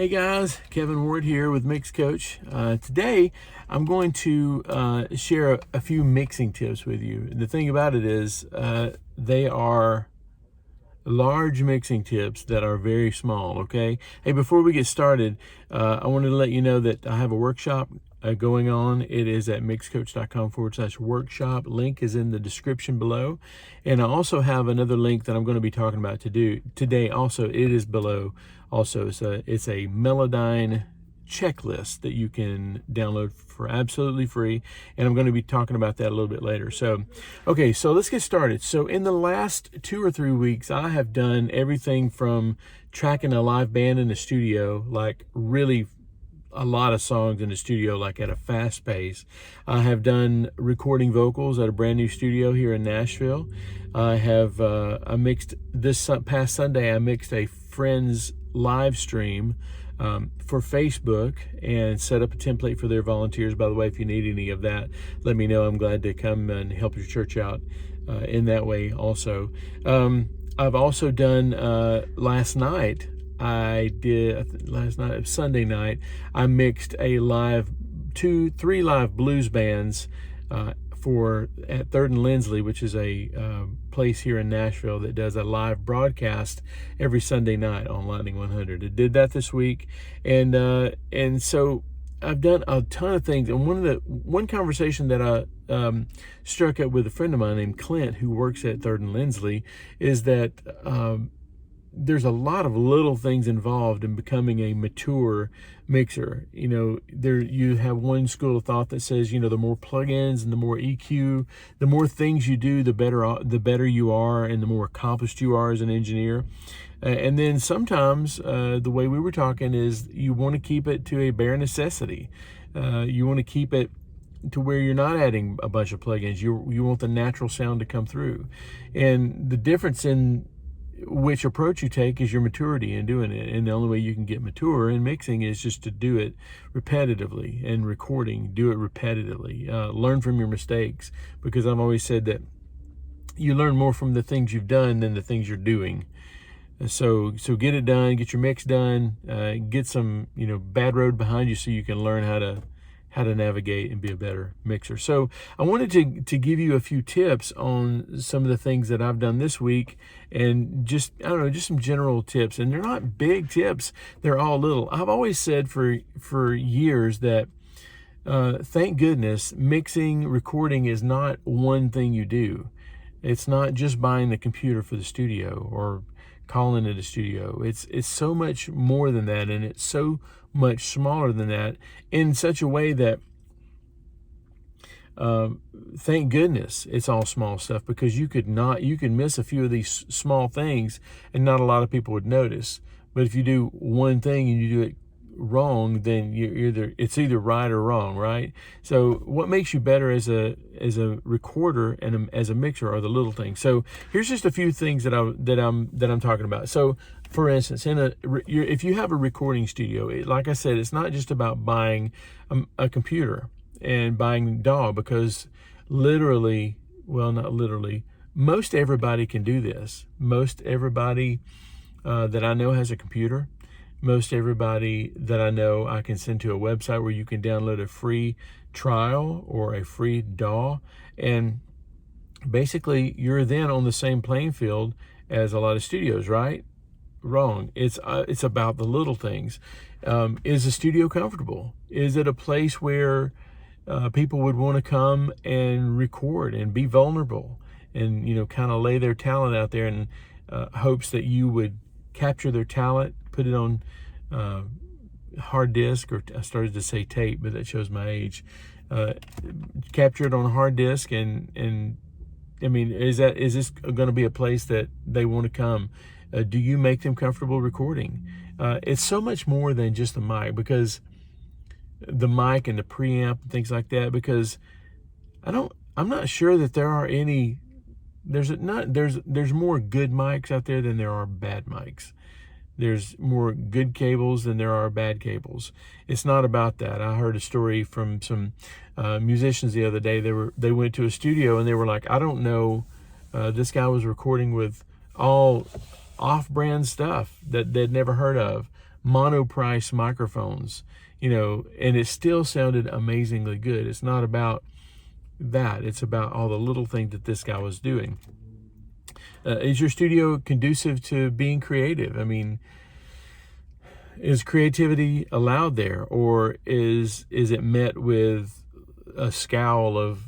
Hey guys, Kevin Ward here with MixCoach. Today I'm going to share a few mixing tips with you. The thing about it is they are large mixing tips that are very small, okay? Hey, before we get started, I wanted to let you know that I have a workshop going on. It is at mixcoach.com/workshop. Link is in the description below. And I also have another link that I'm going to be talking about today also. It is below also. It's a Melodyne checklist that you can download for absolutely free, and I'm going to be talking about that a little bit later. So let's get started. So in the last 2 or 3 weeks, I have done everything from tracking a live band in the studio, like really a lot of songs in the studio, like at a fast pace. I have done recording vocals at a brand new studio here in Nashville. I mixed this past Sunday, I mixed a friend's live stream for Facebook and set up a template for their volunteers. By the way, if you need any of that, let me know. I'm glad to come and help your church out in that way also. I've also done Sunday night, I mixed a three live blues bands at Third and Lindsley, which is a place here in Nashville that does a live broadcast every Sunday night on Lightning 100. I did that this week, and so I've done a ton of things. And one conversation that I struck up with a friend of mine named Clint, who works at Third and Lindsley, is that there's a lot of little things involved in becoming a mature mixer. You have one school of thought that says, the more plugins and the more EQ, the more things you do, the better you are, and the more accomplished you are as an engineer. And then sometimes the way we were talking is you want to keep it to a bare necessity. You want to keep it to where you're not adding a bunch of plugins. You want the natural sound to come through. And the difference in which approach you take is your maturity in doing it. And the only way you can get mature in mixing is just to do it repetitively. And recording, do it repetitively. Learn from your mistakes, because I've always said that you learn more from the things you've done than the things you're doing. So get it done, get your mix done, get some bad road behind you so you can learn how to navigate and be a better mixer. So I wanted to give you a few tips on some of the things that I've done this week, and just some general tips. And they're not big tips, they're all little. I've always said for years that thank goodness mixing, recording is not one thing you do. It's not just buying the computer for the studio or calling it a studio. It's so much more than that, and it's so much smaller than that, in such a way that thank goodness it's all small stuff, because you could miss a few of these small things and not a lot of people would notice. But if you do one thing and you do it wrong, then it's either right or wrong, right? So what makes you better as a recorder and as a mixer are the little things. So here's just a few things that I'm talking about. So for instance, if you have a recording studio, like I said, it's not just about buying a computer and buying DAW, because not literally, most everybody can do this. Most everybody that I know has a computer. Most everybody that I know I can send to a website where you can download a free trial or a free DAW, and basically you're then on the same playing field as a lot of studios, right? Wrong. It's about the little things. Is the studio comfortable? Is it a place where people would want to come and record and be vulnerable and kind of lay their talent out there in hopes that you would capture their talent, put it on hard disk, or I started to say tape, but that shows my age. Capture it on hard disk, and I mean, is this going to be a place that they want to come? Do you make them comfortable recording? It's so much more than just the mic, because the mic and the preamp and things like that. Because I'm not sure that there are any. There's more good mics out there than there are bad mics. There's more good cables than there are bad cables. It's not about that. I heard a story from some musicians the other day. They went to a studio and they were like, I don't know, this guy was recording with all off-brand stuff that they'd never heard of. monoprice microphones, and it still sounded amazingly good. It's not about that. It's about all the little things that this guy was doing. Is your studio conducive to being creative? I mean, is creativity allowed there, or is it met with a scowl of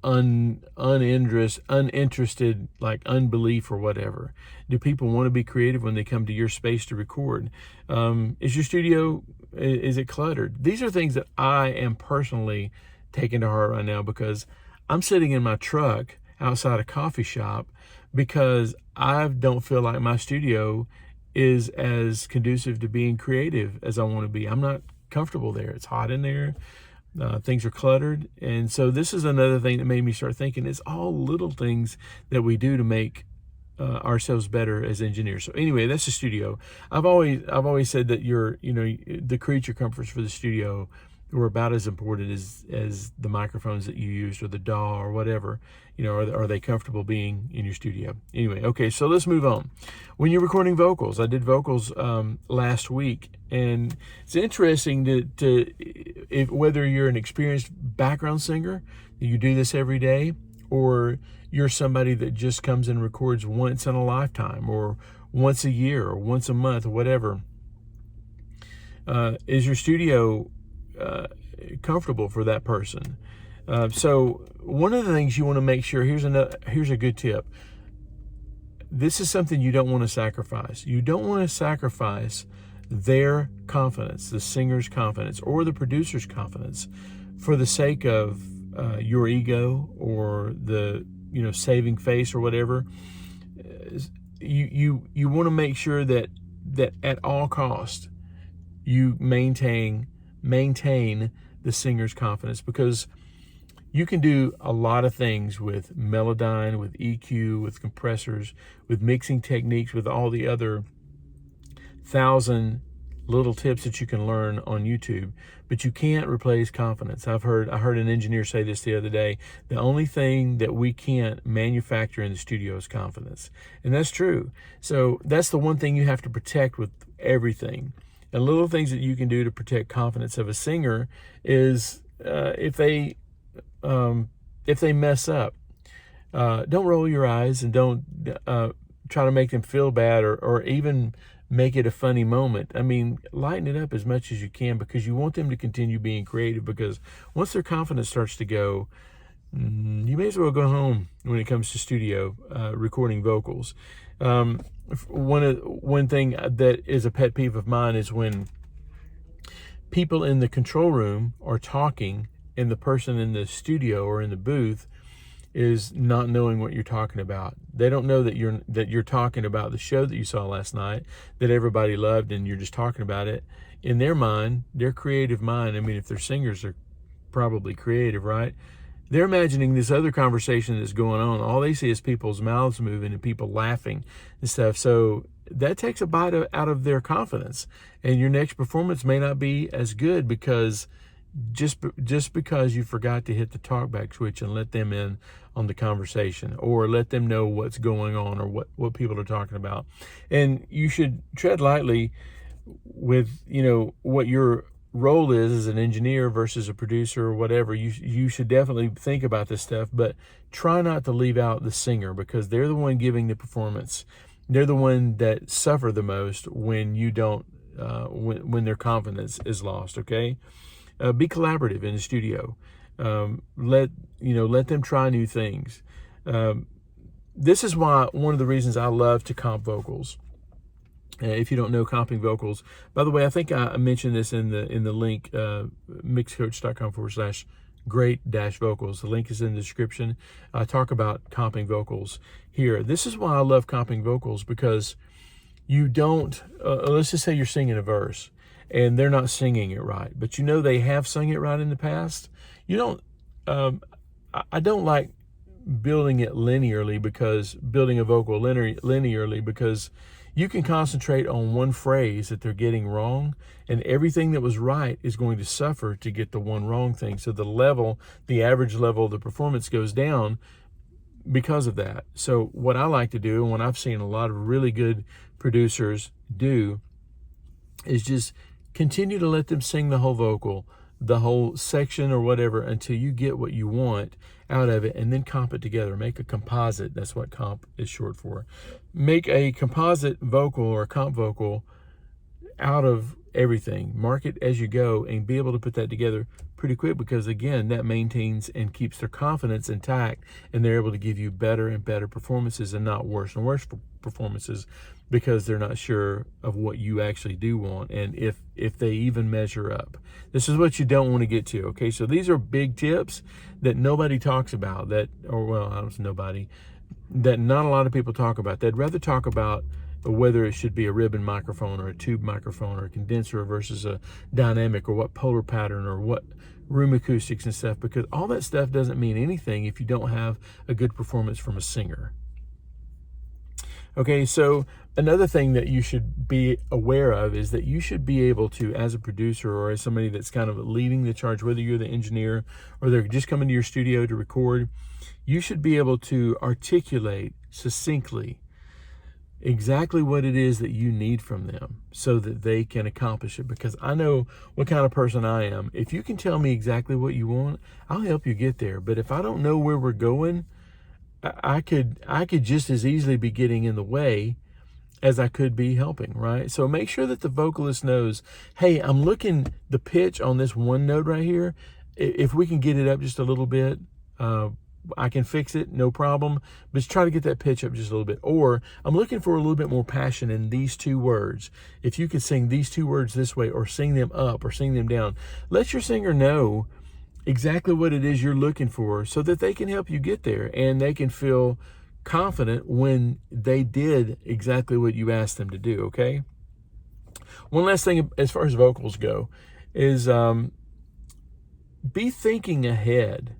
uninterested, like unbelief or whatever? Do people want to be creative when they come to your space to record? Is your studio, is it cluttered? These are things that I am personally taking to heart right now, because I'm sitting in my truck outside a coffee shop because I don't feel like my studio is as conducive to being creative as I want to be. I'm not comfortable there. It's hot in there. Things are cluttered. And so this is another thing that made me start thinking, it's all little things that we do to make ourselves better as engineers. So anyway, that's the studio. I've always said that the creature comforts for the studio were about as important as the microphones that you used, or the DAW, or whatever. Are they comfortable being in your studio? Anyway, okay, so let's move on. When you're recording vocals, I did vocals last week, and it's interesting if whether you're an experienced background singer, you do this every day, or you're somebody that just comes and records once in a lifetime, or once a year, or once a month, or whatever. Is your studio comfortable for that person? So one of the things you want to make sure, here's a good tip. This is something you don't want to sacrifice. You don't want to sacrifice their confidence, the singer's confidence or the producer's confidence, for the sake of your ego or the saving face or whatever. You want to make sure that at all cost you maintain the singer's confidence, because you can do a lot of things with Melodyne, with EQ, with compressors, with mixing techniques, with all the other 1,000 little tips that you can learn on YouTube, but you can't replace confidence. I heard an engineer say this the other day: the only thing that we can't manufacture in the studio is confidence. And that's true. So that's the one thing you have to protect with everything. And little things that you can do to protect confidence of a singer is if they mess up, don't roll your eyes, and don't try to make them feel bad, or even make it a funny moment. I mean, lighten it up as much as you can, because you want them to continue being creative, because once their confidence starts to go, you may as well go home when it comes to studio recording vocals. One thing that is a pet peeve of mine is when people in the control room are talking and the person in the studio or in the booth is not knowing what you're talking about. They don't know that you're talking about the show that you saw last night that everybody loved, and you're just talking about it. In their mind, their creative mind, I mean, if they're singers, they're probably creative, right? They're imagining this other conversation that's going on. All they see is people's mouths moving and people laughing and stuff. So that takes a bite out of their confidence, and your next performance may not be as good because just because you forgot to hit the talkback switch and let them in on the conversation, or let them know what's going on, or what people are talking about. And you should tread lightly with what your role is as an engineer versus a producer or whatever. You should definitely think about this stuff, but try not to leave out the singer, because they're the one giving the performance. They're the one that suffer the most when you don't when their confidence is lost. Okay. Be collaborative in the studio. Let them try new things. This is why one of the reasons I love to comp vocals. If you don't know comping vocals, by the way, I think I mentioned this in the link, mixcoach.com/great-vocals. The link is in the description. I talk about comping vocals here. This is why I love comping vocals, because you don't, let's just say you're singing a verse and they're not singing it right, but they have sung it right in the past. I don't like building it linearly, because building a vocal linearly, because you can concentrate on one phrase that they're getting wrong, and everything that was right is going to suffer to get the one wrong thing. So the average level of the performance goes down because of that. So what I like to do, and what I've seen a lot of really good producers do, is just continue to let them sing the whole vocal, the whole section or whatever, until you get what you want out of it, and then comp it together. Make a composite. That's what comp is short for. Make a composite vocal or a comp vocal out of everything. Mark it as you go and be able to put that together pretty quick, because again, that maintains and keeps their confidence intact, and they're able to give you better and better performances and not worse and worse performances, because they're not sure of what you actually do want and if they even measure up. This is what you don't want to get to. Okay, so these are big tips that nobody talks about, that, or well, I don't know, nobody, that not a lot of people talk about. They'd rather talk about whether it should be a ribbon microphone or a tube microphone or a condenser versus a dynamic, or what polar pattern or what room acoustics and stuff, because all that stuff doesn't mean anything if you don't have a good performance from a singer. Okay, so another thing that you should be aware of is that you should be able to, as a producer or as somebody that's kind of leading the charge, whether you're the engineer or they're just coming to your studio to record, you should be able to articulate succinctly exactly what it is that you need from them so that they can accomplish it. Because I know what kind of person I am. If you can tell me exactly what you want, I'll help you get there. But if I don't know where we're going, I could just as easily be getting in the way as I could be helping, right? So make sure that the vocalist knows, hey, I'm looking the pitch on this one note right here. If we can get it up just a little bit, I can fix it, no problem. But just try to get that pitch up just a little bit. Or I'm looking for a little bit more passion in these two words. If you could sing these two words this way, or sing them up or sing them down, let your singer know exactly what it is you're looking for so that they can help you get there, and they can feel confident when they did exactly what you asked them to do, okay? One last thing as far as vocals go is be thinking ahead.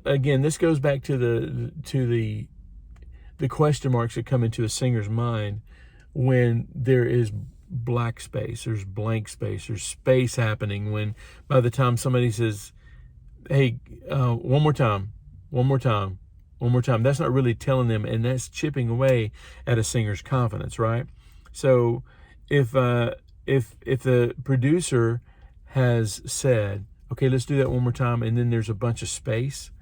Again, this goes back to the question marks that come into a singer's mind when there is black space, there's blank space, there's space happening, when by the time somebody says, hey, one more time, that's not really telling them, and that's chipping away at a singer's confidence, right? So if the producer has said, okay, let's do that one more time, and then there's a bunch of space,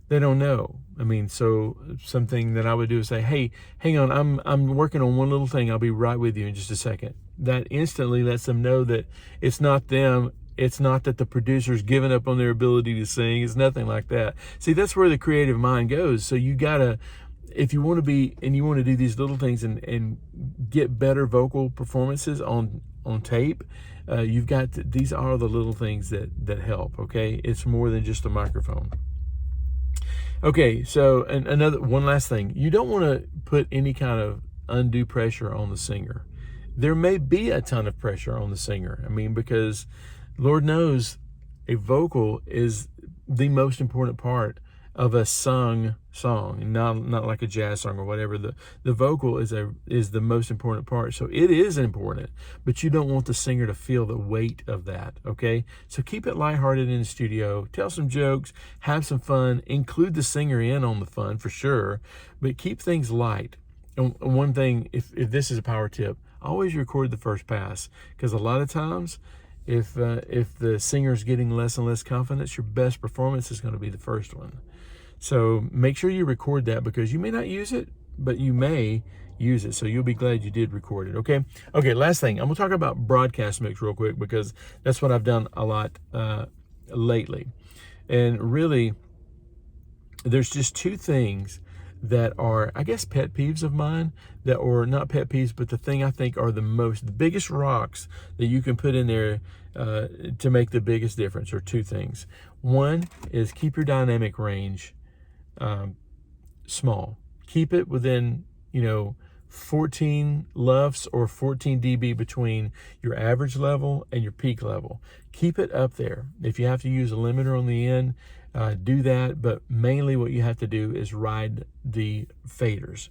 they don't know. I mean, so something that I would do is say, hey, hang on, I'm working on one little thing. I'll be right with you in just a second. That instantly lets them know that it's not them. It's not that the producer's given up on their ability to sing. It's nothing like that. See, that's where the creative mind goes. So you gotta, if you want to be, and you want to do these little things and get better vocal performances on tape, you've got to, these are the little things that help, okay? It's more than just a microphone. Okay, so one last thing. You don't want to put any kind of undue pressure on the singer. There may be a ton of pressure on the singer. I mean, because Lord knows a vocal is the most important part of a sung song, not like a jazz song or whatever. The vocal is the most important part. So it is important, but you don't want the singer to feel the weight of that, okay? So keep it lighthearted in the studio, tell some jokes, have some fun, include the singer in on the fun for sure, but keep things light. And one thing, if this is a power tip, always record the first pass, because a lot of times if the singer's getting less and less confidence, your best performance is going to be the first one. So make sure you record that, because you may not use it, but you may use it. So you'll be glad you did record it, okay? Okay, last thing. I'm going to talk about broadcast mix real quick, because that's what I've done a lot lately. And really, there's just two things that are, I guess, pet peeves of mine, that, or not pet peeves, but the thing I think are the biggest rocks that you can put in there to make the biggest difference, are two things. One is keep your dynamic range small. Keep it within, 14 LUFS or 14 dB between your average level and your peak level. Keep it up there. If you have to use a limiter on the end, do that, but mainly what you have to do is ride the faders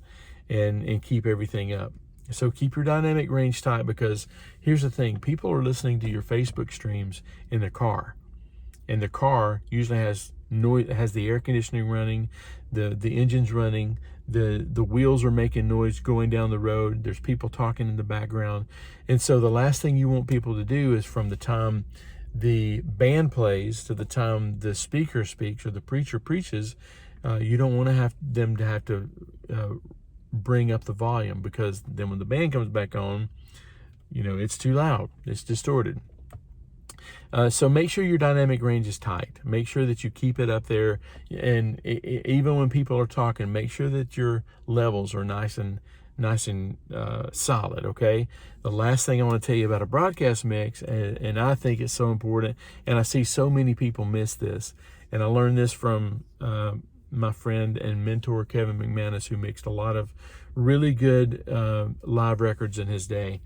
and keep everything up. So keep your dynamic range tight, because here's the thing. People are listening to your Facebook streams in their car, and the car usually has noise, has the air conditioning running, the engine's running, the wheels are making noise going down the road, there's people talking in the background. And so the last thing you want people to do is, from the time the band plays to the time the speaker speaks or the preacher preaches, you don't want to have them to have to bring up the volume, because then when the band comes back on, it's too loud, it's distorted. So make sure your dynamic range is tight. Make sure that you keep it up there, and even when people are talking, make sure that your levels are nice and solid. Okay. The last thing I want to tell you about a broadcast mix, and I think it's so important, and I see so many people miss this, and I learned this from my friend and mentor Kevin McManus, who mixed a lot of really good live records in his day.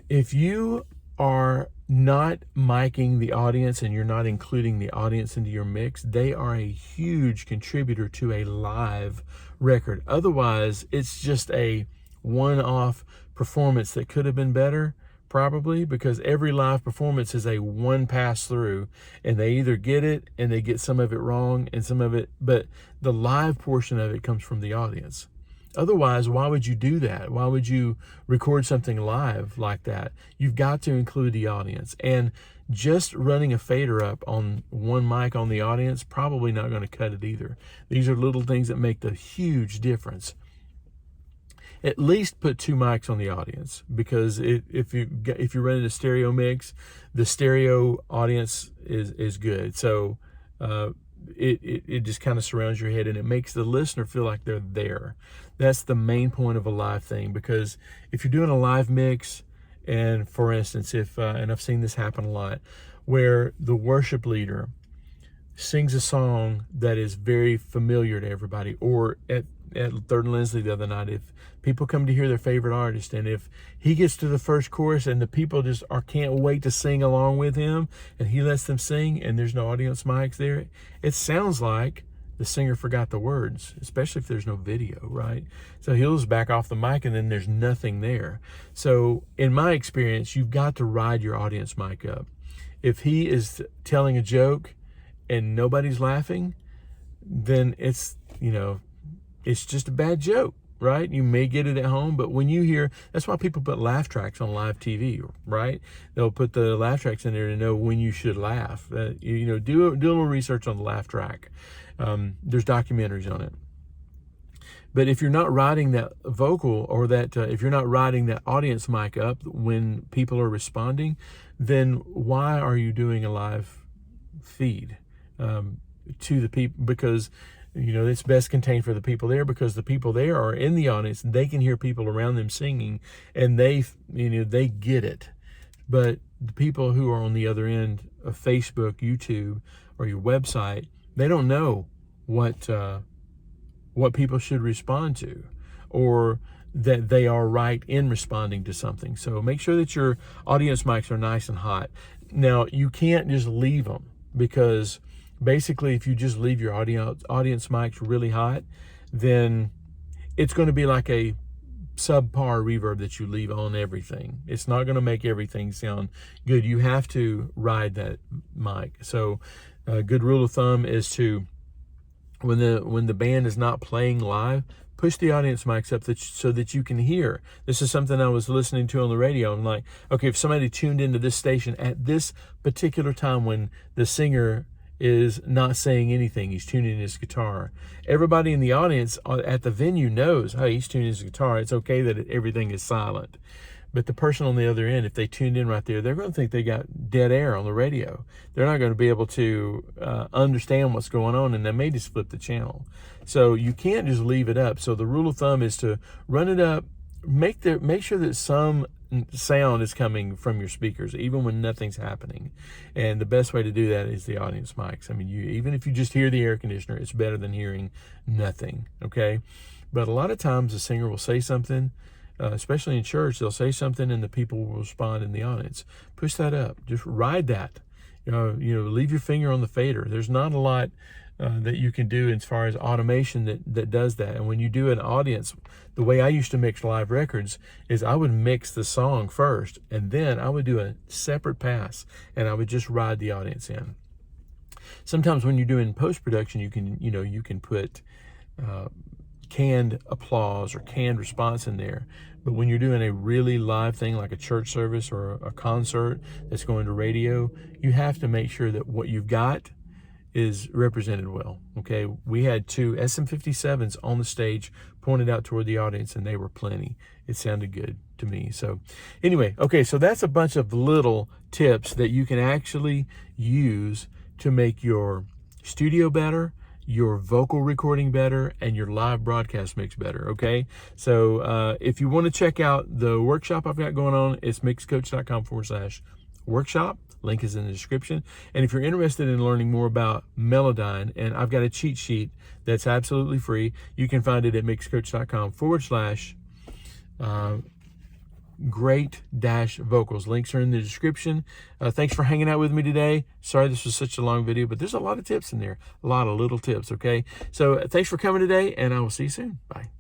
If you are not miking the audience and you're not including the audience into your mix, they are a huge contributor to a live record. Otherwise, it's just a one-off performance that could have been better, probably, because every live performance is a one pass through, and they either get it and they get some of it wrong and some of it, but the live portion of it comes from the audience. Otherwise, why would you do that? Why would you record something live like that? You've got to include the audience. And just running a fader up on one mic on the audience, probably not going to cut it either. These are little things that make the huge difference. At least put 2 mics on the audience, because if you're running a stereo mix, the stereo audience is good. So it just kind of surrounds your head, and it makes the listener feel like they're there. That's the main point of a live thing, because if you're doing a live mix, and for instance, and I've seen this happen a lot, where the worship leader sings a song that is very familiar to everybody, or at Third and Lindsley the other night, if people come to hear their favorite artist, and if he gets to the first chorus and the people just can't wait to sing along with him, and he lets them sing and there's no audience mics there, it sounds like the singer forgot the words, especially if there's no video, right? So he'll just back off the mic and then there's nothing there. So in my experience, you've got to ride your audience mic up. If he is telling a joke and nobody's laughing, then it's just a bad joke, right? You may get it at home, but when you hear, that's why people put laugh tracks on live TV, right? They'll put the laugh tracks in there to know when you should laugh. Do a little research on the laugh track. There's documentaries on it. But if you're not riding that vocal, or that if you're not riding that audience mic up when people are responding, then why are you doing a live feed to the people? Because it's best contained for the people there, because the people there are in the audience. They can hear people around them singing, and they get it. But the people who are on the other end of Facebook, YouTube, or your website, they don't know what people should respond to, or that they are right in responding to something. So make sure that your audience mics are nice and hot. Now, you can't just leave them, because basically, if you just leave your audience mics really hot, then it's going to be like a subpar reverb that you leave on everything. It's not going to make everything sound good. You have to ride that mic. So a good rule of thumb is to, when the band is not playing live, push the audience mics up so that you can hear. This is something I was listening to on the radio. I'm like, okay, if somebody tuned into this station at this particular time when the singer is not saying anything, he's tuning his guitar, everybody in the audience at the venue knows, hey, he's tuning his guitar. It's okay that everything is silent. But the person on the other end, if they tuned in right there, they're going to think they got dead air on the radio. They're not going to be able to understand what's going on, and they may just flip the channel. So you can't just leave it up. So the rule of thumb is to run it up, make sure that some sound is coming from your speakers, even when nothing's happening. And the best way to do that is the audience mics. I mean, even if you just hear the air conditioner, it's better than hearing nothing, okay? But a lot of times the singer will say something, especially in church, they'll say something and the people will respond in the audience. Push that up. Just ride that. Leave your finger on the fader. There's not a lot that you can do as far as automation that does that. And when you do an audience, the way I used to mix live records is I would mix the song first, and then I would do a separate pass, and I would just ride the audience in. Sometimes when you're doing post-production, you can put canned applause or canned response in there. But when you're doing a really live thing like a church service or a concert that's going to radio, you have to make sure that what you've got is represented well. Okay, we had 2 SM57s on the stage pointed out toward the audience, and they were plenty. It sounded good to me. So anyway, okay, so that's a bunch of little tips that you can actually use to make your studio better, your vocal recording better, and your live broadcast mix better. Okay, so if you want to check out the workshop I've got going on, it's mixcoach.com/workshop. Link is in the description. And if you're interested in learning more about Melodyne, and I've got a cheat sheet that's absolutely free, you can find it at mixcoach.com/great-vocals. Links are in the description. Thanks for hanging out with me today. Sorry this was such a long video, but there's a lot of tips in there, a lot of little tips, okay? So thanks for coming today, and I will see you soon. Bye.